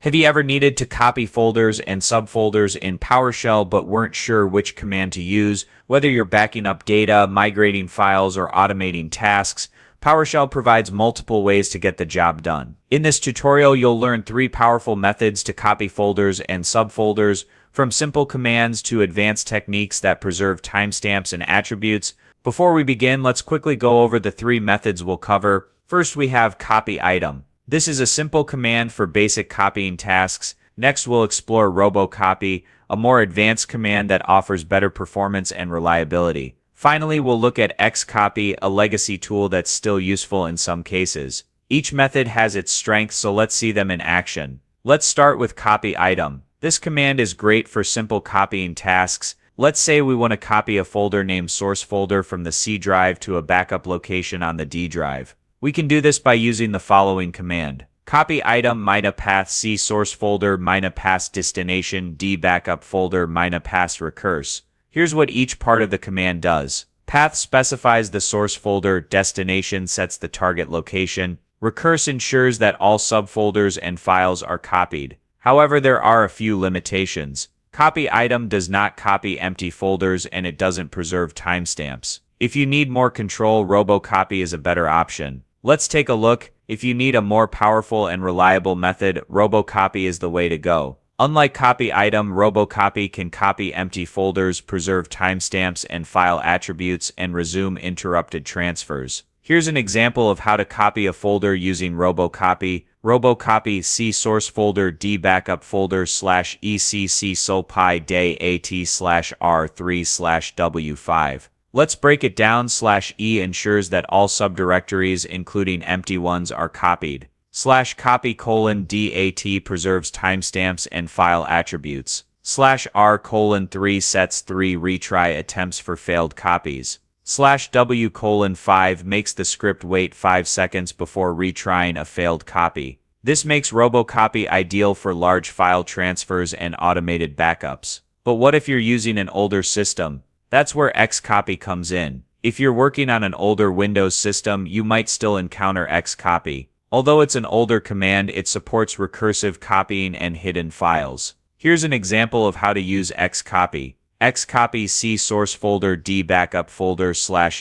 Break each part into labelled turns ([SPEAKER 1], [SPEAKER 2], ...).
[SPEAKER 1] Have you ever needed to copy folders and subfolders in PowerShell but weren't sure which command to use? Whether you're backing up data, migrating files, or automating tasks, PowerShell provides multiple ways to get the job done. In this tutorial, you'll learn 3 powerful methods to copy folders and subfolders, from simple commands to advanced techniques that preserve timestamps and attributes. Before we begin, let's quickly go over the 3 methods we'll cover. First, we have copy item. This is a simple command for basic copying tasks. Next, we'll explore Robocopy, a more advanced command that offers better performance and reliability. Finally, we'll look at Xcopy, a legacy tool that's still useful in some cases. Each method has its strengths, so let's see them in action. Let's start with copy item. This command is great for simple copying tasks. Let's say we want to copy a folder named source folder from the C drive to a backup location on the D drive. We can do this by using the following command. Copy item mina path C source folder mina path destination D backup folder mina path recurse. Here's what each part of the command does. Path specifies the source folder, destination sets the target location, recurse ensures that all subfolders and files are copied. However, there are a few limitations. Copy item does not copy empty folders and it doesn't preserve timestamps. If you need more control, Robocopy is a better option. Let's take a look. If you need a more powerful and reliable method, Robocopy is the way to go. Unlike copy item, Robocopy can copy empty folders, preserve timestamps and file attributes, and resume interrupted transfers. Here's an example of how to copy a folder using Robocopy. Robocopy C source folder D backup folder /ECC SOPI day AT /R3/W5. Let's break it down. /E ensures that all subdirectories, including empty ones, are copied. /copy:/DAT preserves timestamps and file attributes. /R:3 sets 3 retry attempts for failed copies. /W:5 makes the script wait 5 seconds before retrying a failed copy. This makes Robocopy ideal for large file transfers and automated backups. But what if you're using an older system? That's where Xcopy comes in. If you're working on an older Windows system, you might still encounter Xcopy. Although it's an older command, it supports recursive copying and hidden files. Here's an example of how to use Xcopy. Xcopy C source folder D backup folder /E/I/H/Y.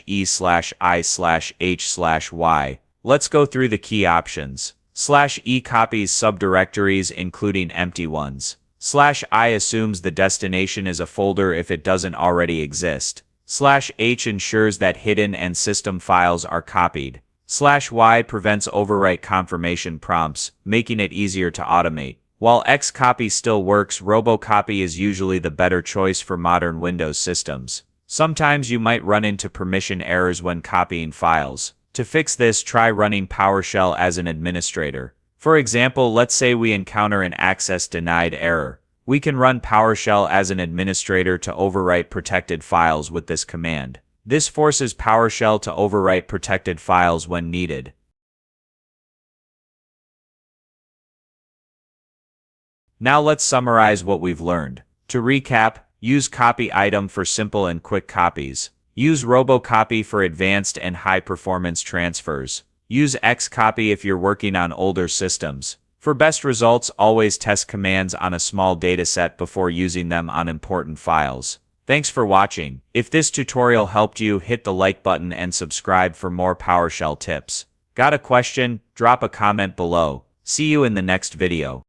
[SPEAKER 1] Let's go through the key options. /E copies subdirectories, including empty ones. /I assumes the destination is a folder if it doesn't already exist. /H ensures that hidden and system files are copied. /Y prevents overwrite confirmation prompts, making it easier to automate. While Xcopy still works, Robocopy is usually the better choice for modern Windows systems. Sometimes you might run into permission errors when copying files. To fix this, try running PowerShell as an administrator. For example, let's say we encounter an access denied error. We can run PowerShell as an administrator to overwrite protected files with this command. This forces PowerShell to overwrite protected files when needed. Now let's summarize what we've learned. To recap, use copy item for simple and quick copies. Use Robocopy for advanced and high-performance transfers. Use Xcopy if you're working on older systems. For best results, always test commands on a small dataset before using them on important files. Thanks for watching. If this tutorial helped you, hit the like button and subscribe for more PowerShell tips. Got a question? Drop a comment below. See you in the next video.